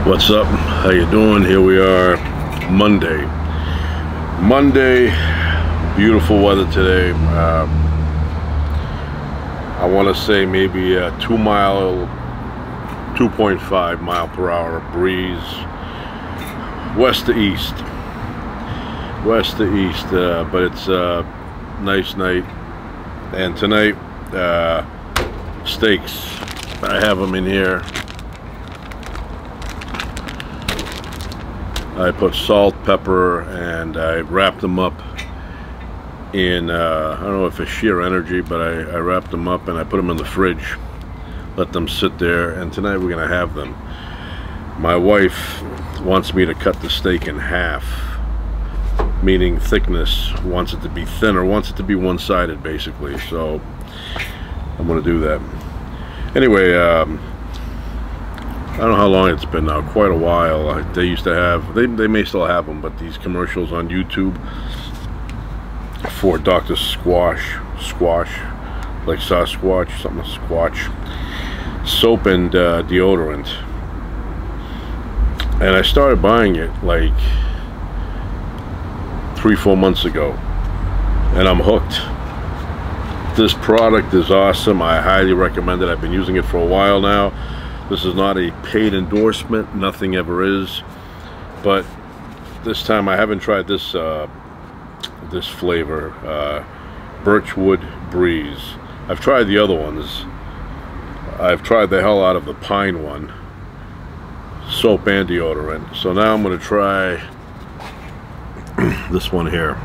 What's up? How you doing? Here we are, Monday. Beautiful weather today. I want to say maybe a 2.5 mile per hour breeze, west to east, but it's a nice night. And tonight, steaks. I have them in here. I put salt, pepper, and I wrapped them up in, I don't know if it's sheer energy, but I wrapped them up and I put them in the fridge. Let them sit there, and tonight we're going to have them. My wife wants me to cut the steak in half, meaning thickness, wants it to be thinner, wants it to be one-sided basically, so I'm going to do that. Anyway, I don't know how long it's been now, quite a while. They used to have, they may still have them, but these commercials on YouTube for Dr. Squash, like Sasquatch, something Squatch, soap and deodorant. And I started buying it like 3-4 months ago, and I'm hooked. This product is awesome. I highly recommend it. I've been using it for a while now. This is not a paid endorsement, nothing ever is, but this time I haven't tried this this flavor, Birchwood Breeze. I've tried the other ones. I've tried the hell out of the pine one, soap and deodorant. So now I'm going to try this one here.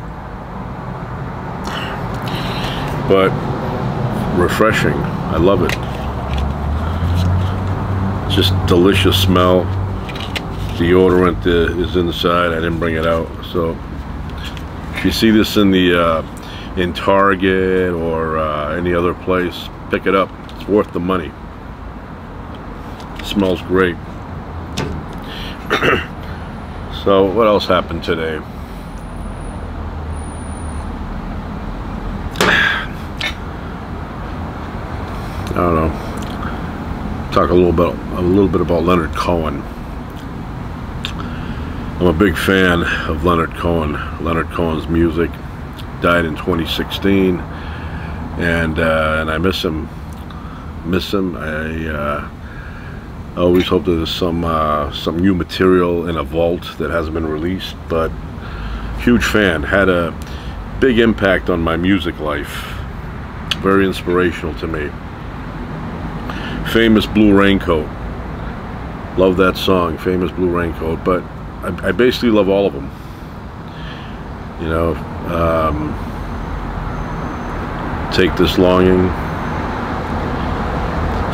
But refreshing. I love it. Just delicious smell. Deodorant is inside. I didn't bring it out. So if you see this in the in Target or any other place, pick it up. It's worth the money. It smells great. So what else happened today? I don't know. Talk a little bit about Leonard Cohen. I'm a big fan of Leonard Cohen. Leonard Cohen's music. Died in 2016, and I miss him. I always hope that there's some new material in a vault that hasn't been released. But huge fan. Had a big impact on my music life. Very inspirational to me. Famous Blue Raincoat. Love that song, Famous Blue Raincoat. But I basically love all of them. You know, Take This Longing.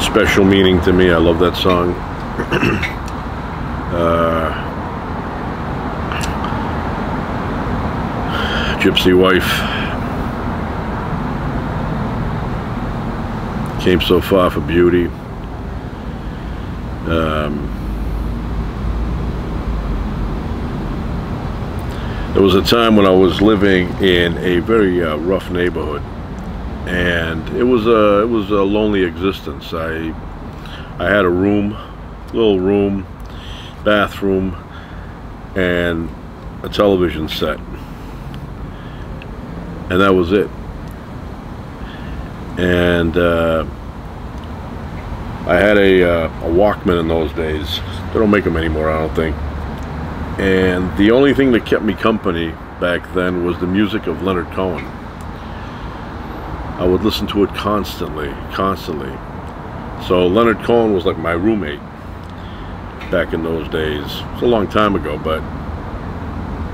Special meaning to me. I love that song. Gypsy Wife. Came So Far for Beauty. There was a time when I was living in a very rough neighborhood, and it was a lonely existence. I had a room, little room, bathroom, and a television set, and that was it. And I had a Walkman in those days. They don't make them anymore, I don't think. And the only thing that kept me company back then was the music of Leonard Cohen. I would listen to it constantly. So Leonard Cohen was like my roommate back in those days. It's a long time ago, but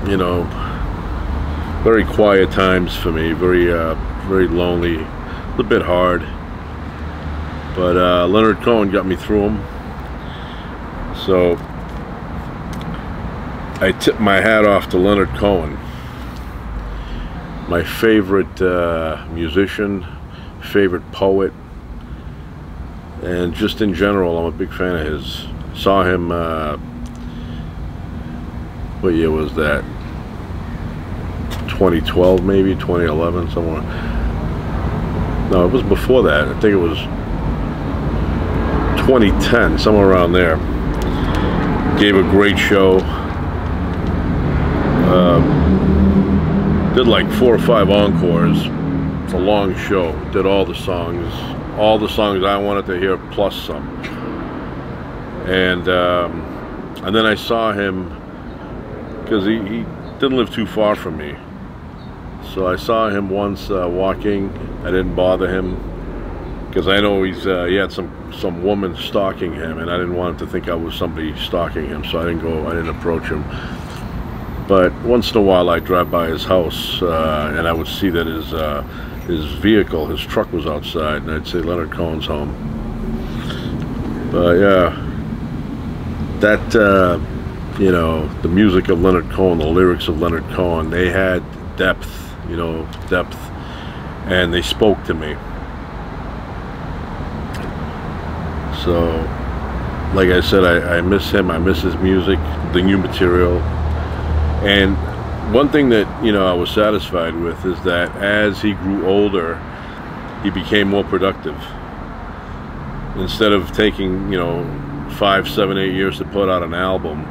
you know, very quiet times for me. Very lonely, a little bit hard. But Leonard Cohen got me through them. So I tip my hat off to Leonard Cohen, my favorite musician, favorite poet, and just in general, I'm a big fan of his. Saw him, what year was that? 2012 maybe, 2011, somewhere. No, it was before that. I think it was 2010, somewhere around there. Gave a great show. Did like 4 or 5 encores. It's a long show. Did all the songs I wanted to hear plus some. And then I saw him, because he didn't live too far from me. So I saw him once walking. I didn't bother him because I know he had some woman stalking him, and I didn't want him to think I was somebody stalking him. So I didn't approach him. But once in a while I'd drive by his house, and I would see that his vehicle, his truck was outside, and I'd say, Leonard Cohen's home. But yeah, that, you know, the music of Leonard Cohen, the lyrics of Leonard Cohen, they had depth, you know, and they spoke to me. So, like I said, I miss him, I miss his music, the new material. And one thing that, you know, I was satisfied with is that as he grew older, he became more productive. Instead of taking, you know, 5, 7, 8 years to put out an album,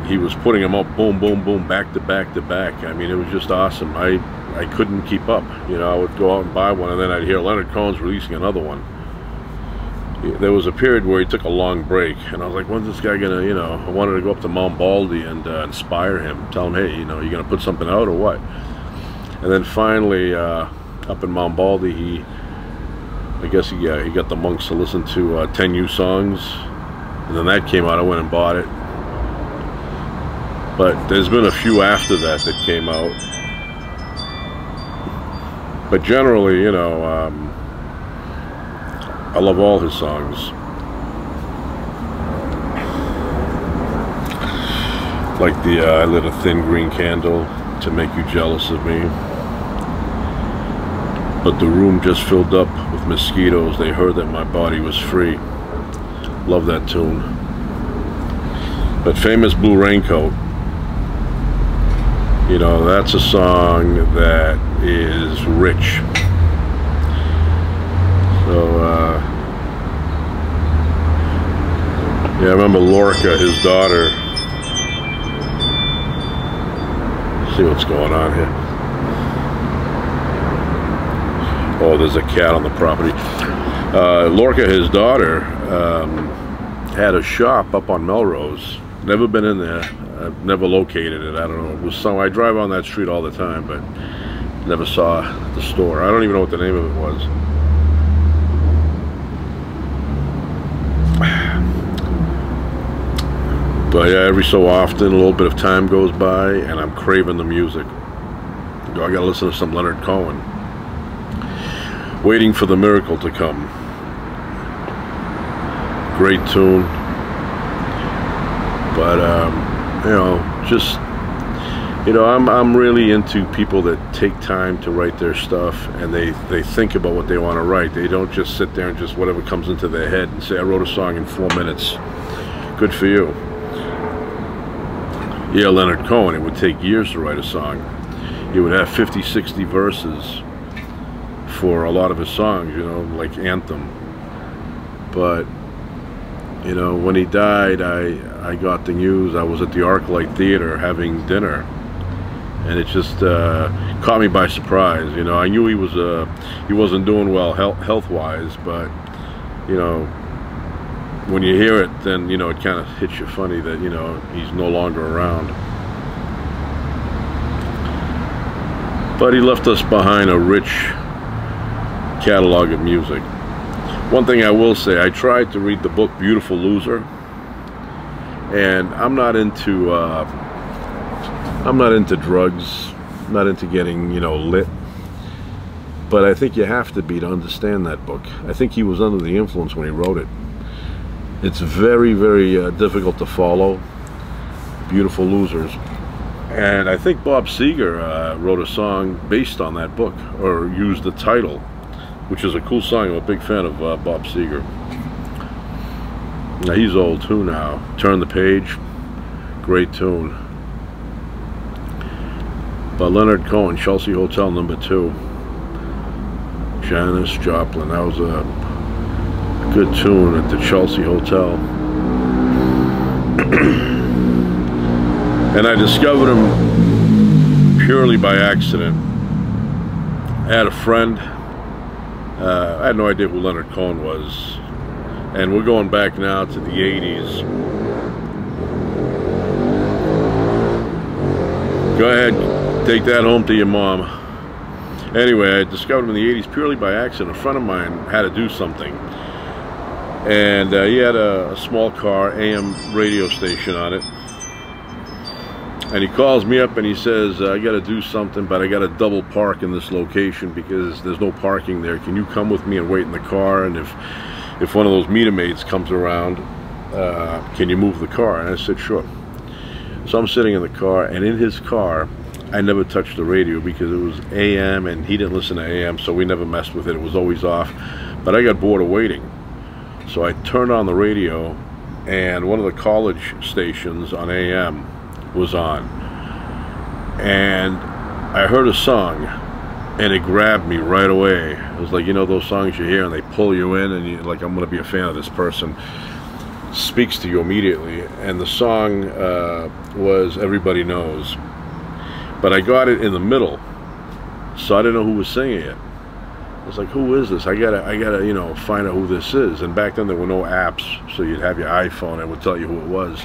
he was putting them up boom, boom, boom, back to back to back. I mean, it was just awesome. I couldn't keep up. You know, I would go out and buy one, and then I'd hear Leonard Cohen's releasing another one. There was a period where he took a long break, and I was like, when's this guy gonna, you know, I wanted to go up to Mount Baldy and inspire him, tell him, hey, you know, you gonna put something out or what? And then finally, up in Mount Baldy, I guess he got the monks to listen to 10 new songs, and then that came out. I went and bought it. But there's been a few after that came out. But generally, you know, I love all his songs. Like the I lit a thin green candle to make you jealous of me. But the room just filled up with mosquitoes. They heard that my body was free. Love that tune. But Famous Blue Raincoat, you know, that's a song that is rich. So, yeah, I remember Lorca, his daughter. See what's going on here. Oh, there's a cat on the property. Lorca, his daughter, had a shop up on Melrose. Never been in there. I've never located it. I don't know. It was some. I drive on that street all the time, but never saw the store. I don't even know what the name of it was. But yeah, every so often, a little bit of time goes by, and I'm craving the music. I gotta listen to some Leonard Cohen. Waiting for the Miracle to Come. Great tune. But you know, just, you know, I'm really into people that take time to write their stuff, and they think about what they want to write. They don't just sit there and just whatever comes into their head and say, I wrote a song in 4 minutes. Good for you. Yeah, Leonard Cohen, it would take years to write a song. He would have 50, 60 verses for a lot of his songs, you know, like Anthem. But, you know, when he died, I got the news. I was at the ArcLight Theater having dinner, and it just caught me by surprise. You know, I knew he wasn't doing well health-wise, but, you know, when you hear it, then, you know, it kind of hits you funny that, you know, he's no longer around. But he left us behind a rich catalog of music. One thing I will say, I tried to read the book Beautiful Loser, and I'm not into drugs, I'm not into getting, you know, lit. But I think you have to be to understand that book. I think he was under the influence when he wrote it. It's very, very difficult to follow. Beautiful Losers. And I think Bob Seger wrote a song based on that book, or used the title, which is a cool song. I'm a big fan of Bob Seger. Now, he's old too now. Turn the Page, great tune. But Leonard Cohen, Chelsea Hotel #2. Janis Joplin, that was a good tune at the Chelsea Hotel. And I discovered him purely by accident. I had a friend, I had no idea who Leonard Cohen was, and we're going back now to the 80s. Go ahead, take that home to your mom. Anyway, I discovered him in the 80s purely by accident. A friend of mine had to do something, and he had a small car, AM radio station on it. And he calls me up and he says, I got to do something, but I got to double park in this location because there's no parking there. Can you come with me and wait in the car? And if one of those meter maids comes around, can you move the car? And I said, sure. So I'm sitting in the car, and in his car, I never touched the radio because it was AM and he didn't listen to AM, so we never messed with it. It was always off. But I got bored of waiting. So I turned on the radio, and one of the college stations on AM was on, and I heard a song, and it grabbed me right away. It was like, you know, those songs you hear and they pull you in, and you're like, I'm gonna be a fan of this person. Speaks to you immediately. And the song was Everybody Knows, but I got it in the middle, so I didn't know who was singing it. I was like, who is this? I gotta you know, find out who this is. And back then there were no apps, so you'd have your iPhone and it would tell you who it was.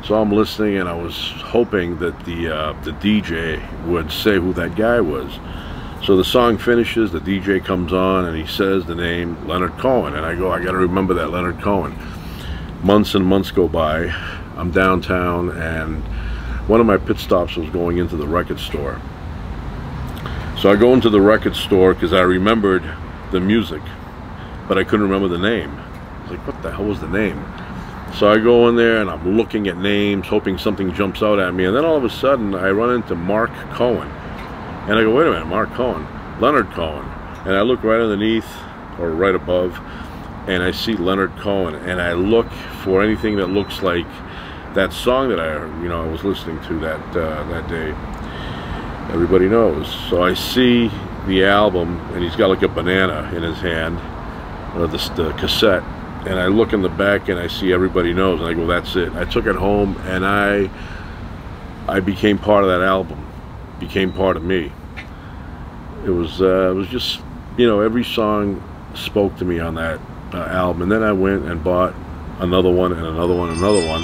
So I'm listening, and I was hoping that the DJ would say who that guy was. So the song finishes, the DJ comes on, and he says the name Leonard Cohen. And I go, I got to remember that Leonard Cohen. Months and months go by. I'm downtown, and one of my pit stops was going into the record store. So I go into the record store because I remembered the music, but I couldn't remember the name. I was like, what the hell was the name? So I go in there and I'm looking at names, hoping something jumps out at me, and then all of a sudden I run into Mark Cohen. And I go, wait a minute, Mark Cohen, Leonard Cohen. And I look right underneath, or right above, and I see Leonard Cohen, and I look for anything that looks like that song that I was listening to that day. Everybody Knows. So I see the album, and he's got like a banana in his hand, the cassette. And I look in the back and I see Everybody Knows, and I go, that's it. I took it home, and I became part of that album, became part of me. It was just, you know, every song spoke to me on that album. And then I went and bought another one and another one and another one,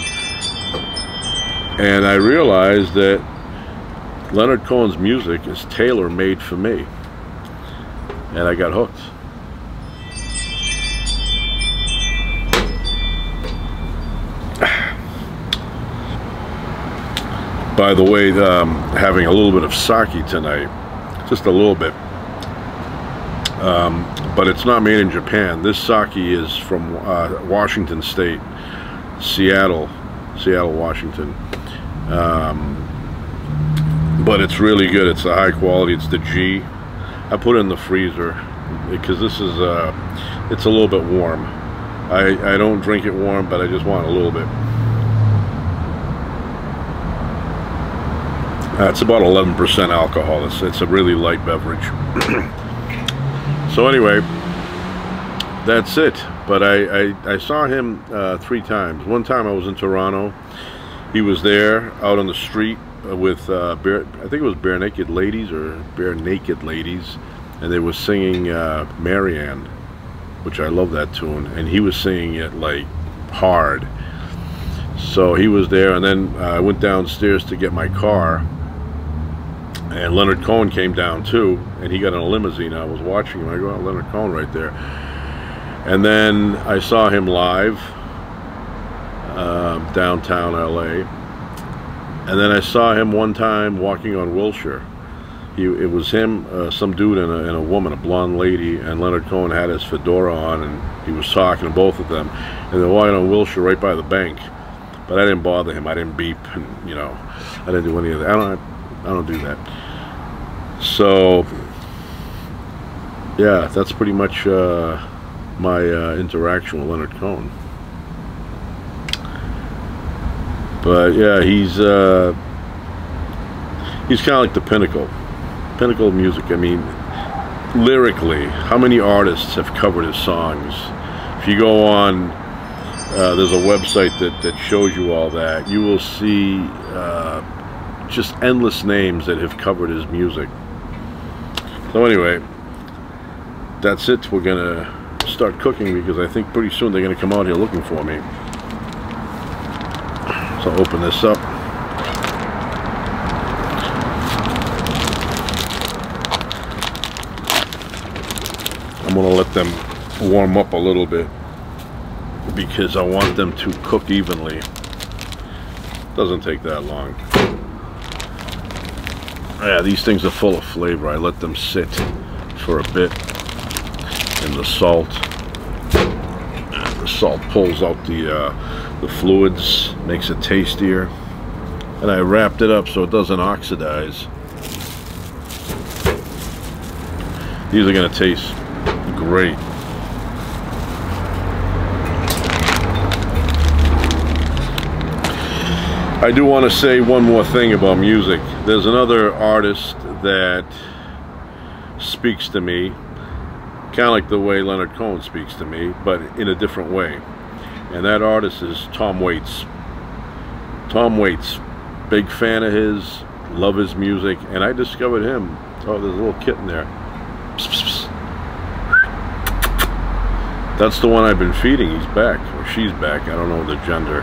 and I realized that Leonard Cohen's music is tailor-made for me, and I got hooked. By the way, having a little bit of sake tonight, just a little bit, but it's not made in Japan. This sake is from Washington State, Seattle, Washington, but it's really good. It's a high quality. It's the G. I put it in the freezer because this is it's a little bit warm. I don't drink it warm, but I just want a little bit. It's about 11% alcohol. It's a really light beverage. So anyway, that's it. But I saw him 3 times. One time I was in Toronto. He was there out on the street with I think it was Bare Naked Ladies, and they were singing Marianne, which I love that tune, and he was singing it like hard. So he was there, and then I went downstairs to get my car, and Leonard Cohen came down too, and he got in a limousine. I was watching him. I go, oh, Leonard Cohen right there. And then I saw him live downtown LA, and then I saw him one time walking on Wilshire. It was him, some dude and a woman, a blonde lady, and Leonard Cohen had his fedora on, and he was talking to both of them, and they're walking on Wilshire right by the bank. But I didn't bother him. I didn't beep, and I didn't do any of that. I don't do that. So yeah, that's pretty much my interaction with Leonard Cohen. But yeah, he's kind of like the pinnacle of music. I mean, lyrically, how many artists have covered his songs? If you go on there's a website that shows you all that. You will see just endless names that have covered his music. So anyway, that's it. We're gonna start cooking because I think pretty soon they're gonna come out here looking for me. So I'll open this up. I'm gonna let them warm up a little bit because I want them to cook evenly. Doesn't take that long. Yeah, these things are full of flavor. I let them sit for a bit in the salt. The salt pulls out the fluids, makes it tastier. And I wrapped it up so it doesn't oxidize. These are gonna taste great. I do want to say one more thing about music. There's another artist that speaks to me, kind of like the way Leonard Cohen speaks to me, but in a different way. And that artist is Tom Waits. Tom Waits, big fan of his, love his music, and I discovered him. Oh, there's a little kitten there. Psst, psst, psst. That's the one I've been feeding. He's back, or she's back. I don't know the gender.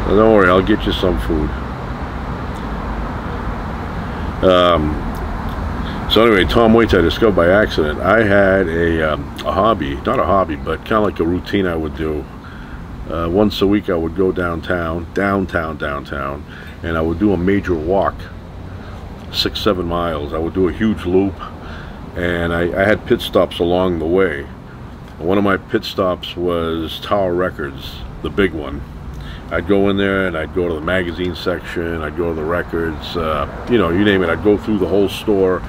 Don't worry, I'll get you some food. So anyway, Tom Waits I discovered by accident. I had a hobby, not a hobby, but kind of like a routine I would do. Once a week I would go downtown, and I would do a major walk, 6-7 miles. I would do a huge loop, and I had pit stops along the way. One of my pit stops was Tower Records, the big one. I'd go in there and I'd go to the magazine section, I'd go to the records, you know, you name it. I'd go through the whole store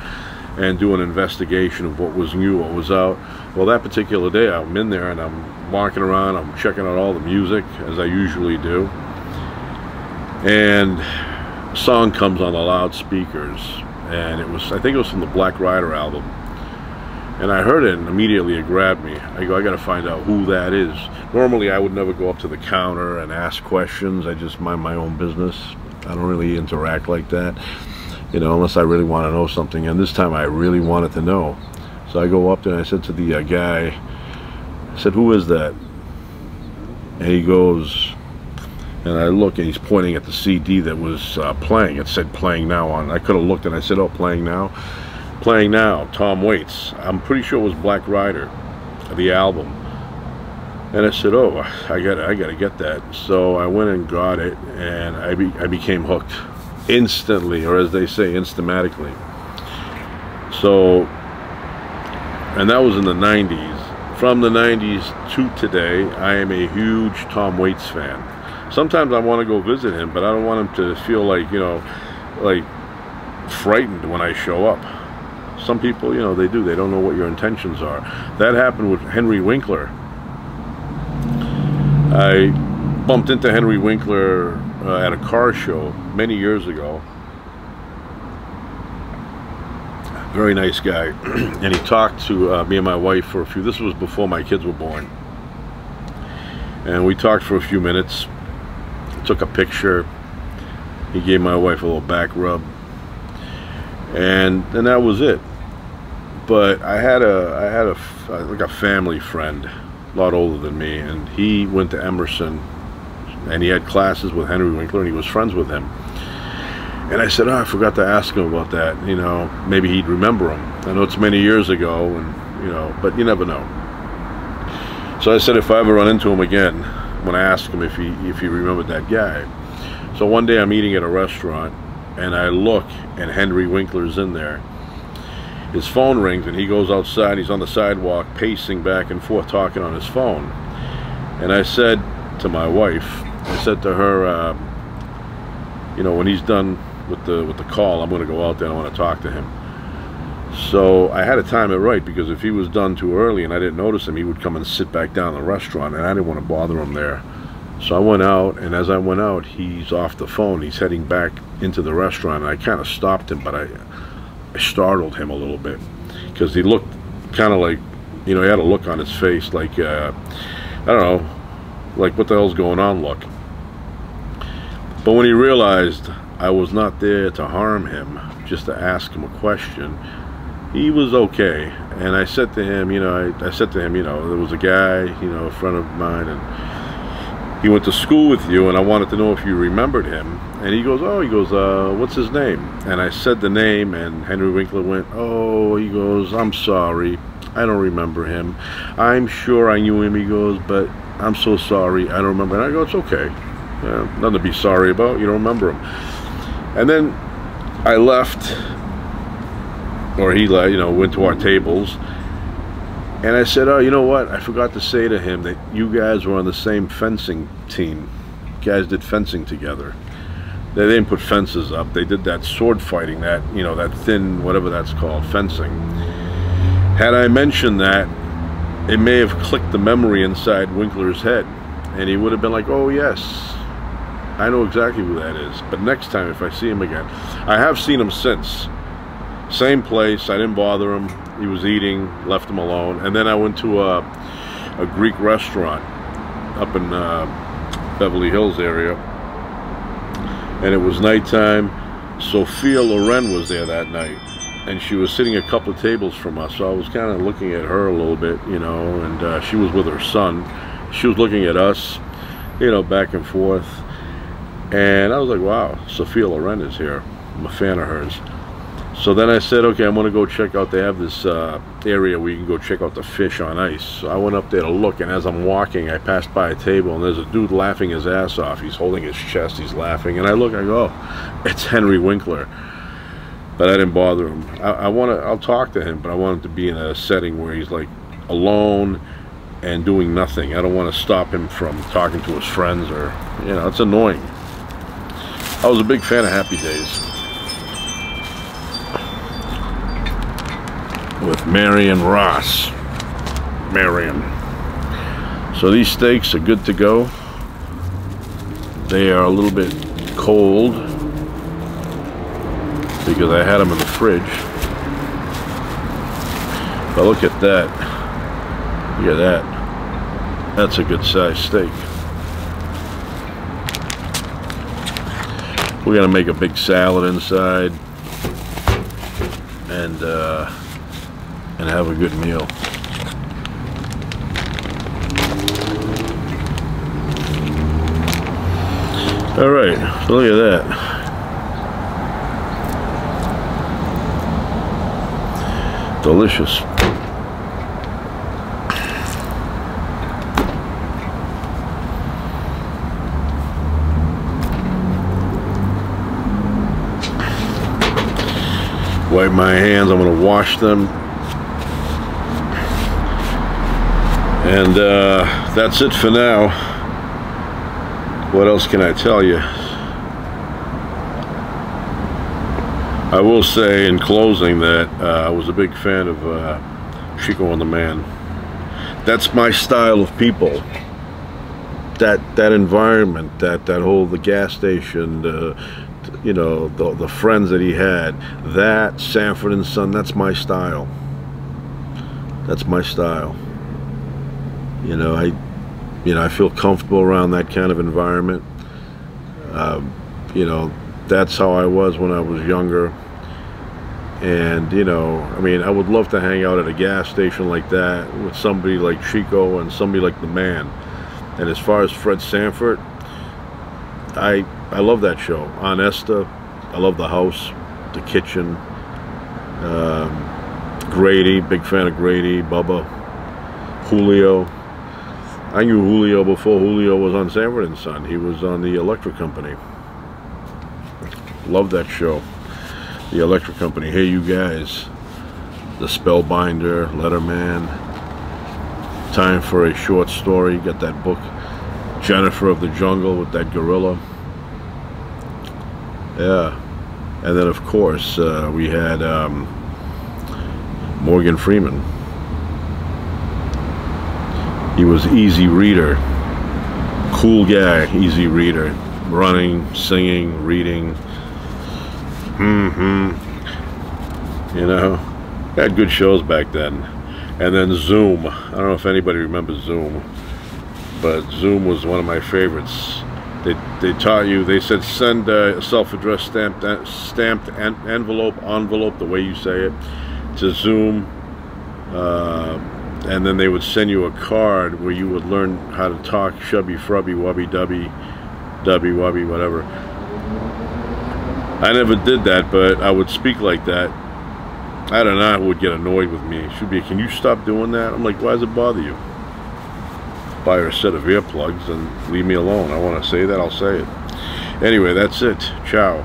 and do an investigation of what was new, what was out. Well, that particular day I'm in there and I'm walking around, I'm checking out all the music as I usually do, and a song comes on the loudspeakers, and it was, I think it was from the Black Rider album. And I heard it and immediately it grabbed me. I go, I gotta find out who that is. Normally I would never go up to the counter and ask questions. I just mind my own business. I don't really interact like that, you know, unless I really want to know something. And this time I really wanted to know. So I go up there and I said to the guy, I said, who is that? And he goes, and I look and he's pointing at the CD that was playing. It said playing now on. I could have looked and I said, oh, playing now? Playing now, Tom Waits. I'm pretty sure it was Black Rider, the album. And I said, oh, I gotta get that. So I went and got it, and I became hooked instantly, or as they say, instamatically. So, and that was in the 90s. From the 90s to today, I am a huge Tom Waits fan. Sometimes I want to go visit him, but I don't want him to feel like, you know, like frightened when I show up. Some people, you know, they do. They don't know what your intentions are. That happened with Henry Winkler. I bumped into Henry Winkler at a car show many years ago. Very nice guy. And he talked to me and my wife for a few, this was before my kids were born. And we talked for a few minutes, took a picture. He gave my wife a little back rub. And that was it. But I had like a family friend, a lot older than me, and he went to Emerson, and he had classes with Henry Winkler, and he was friends with him. And I said, oh, I forgot to ask him about that. You know, maybe he'd remember him. I know it's many years ago, and you know, but you never know. So I said, if I ever run into him again, I'm gonna ask him if he remembered that guy. So one day I'm eating at a restaurant, and I look, and Henry Winkler's in there. His phone rings, and he goes outside. He's on the sidewalk, pacing back and forth, talking on his phone. And I said to my wife, I said to her, you know, when he's done with the call, I'm going to go out there and I want to talk to him. So I had to time it right, because if he was done too early and I didn't notice him, he would come and sit back down in the restaurant, and I didn't want to bother him there. So I went out, and as I went out, he's off the phone. He's heading back into the restaurant, and I kind of stopped him, but I startled him a little bit, because he looked kind of like, you know, he had a look on his face like I don't know, like, what the hell's going on look. But when he realized I was not there to harm him, just to ask him a question, he was okay. And I said to him, you know, I said to him, you know, there was a guy, you know, a friend of mine, and he went to school with you, and I wanted to know if you remembered him. And he goes, oh, he goes, what's his name? And I said the name, and Henry Winkler went, oh, he goes, I'm sorry, I don't remember him. I'm sure I knew him, he goes, but I'm so sorry, I don't remember. And I go, it's okay, nothing to be sorry about, you don't remember him. And then I left, or he, you know, went to our tables, and I said, oh, you know what, I forgot to say to him that you guys were on the same fencing team. You guys did fencing together. They didn't put fences up, they did that sword fighting, that, you know, that thin, whatever that's called, fencing. Had I mentioned that, it may have clicked the memory inside Winkler's head, and he would have been like, oh yes, I know exactly who that is. But next time, if I see him again, I have seen him since. Same place, I didn't bother him, he was eating, left him alone. And then I went to a Greek restaurant up in Beverly Hills area, and it was nighttime. Sophia Loren was there that night, and she was sitting a couple of tables from us, so I was kind of looking at her a little bit, you know, and she was with her son. She was looking at us, you know, back and forth, and I was like, wow, Sophia Loren is here. I'm a fan of hers. So then I said, okay, I'm going to go check out, they have this area where you can go check out the fish on ice. So I went up there to look, and as I'm walking, I passed by a table, and there's a dude laughing his ass off. He's holding his chest, he's laughing, and I look, I go, oh, it's Henry Winkler. But I didn't bother him. I'll talk to him, but I want him to be in a setting where he's like alone and doing nothing. I don't want to stop him from talking to his friends, or, you know, it's annoying. I was a big fan of Happy Days with Marion Ross. Marion. So these steaks are good to go. They are a little bit cold because I had them in the fridge. But look at that. Look at that. That's a good sized steak. We're gonna make a big salad inside and have a good meal. All right, so look at that. Delicious. Wipe my hands, I'm going to wash them. And that's it for now. What else can I tell you? I will say in closing that I was a big fan of Chico and the Man. That's my style of people. That environment, that whole, the gas station, you know, the friends that he had, that Sanford and Son, that's my style. That's my style. You know, I feel comfortable around that kind of environment. You know, that's how I was when I was younger. And, you know, I mean, I would love to hang out at a gas station like that with somebody like Chico and somebody like the Man. And as far as Fred Sanford, I love that show. On Esther, I love the house, the kitchen. Grady, big fan of Grady, Bubba, Julio. I knew Julio before Julio was on Sanford and Son. He was on the Electric Company. Love that show. The Electric Company. Hey, you guys. The Spellbinder, Letterman. Time for a Short Story. Got that book. Jennifer of the Jungle with that gorilla. Yeah. And then, of course, we had Morgan Freeman. He was easy reader. Cool guy, easy reader. Running, singing, reading. You know, had good shows back then. And then Zoom. I don't know if anybody remembers Zoom. but Zoom was one of my favorites. They taught you, they said send a self-addressed stamped envelope, the way you say it, to Zoom, and then they would send you a card where you would learn how to talk shubby frubby wubby dubby wubby whatever. I never did that, but I would speak like that. I don't know, who would get annoyed with me. She'd be, can you stop doing that? I'm like, why does it bother you? Buy her a set of earplugs and leave me alone. I want to say that, I'll say it. Anyway, that's it. Ciao.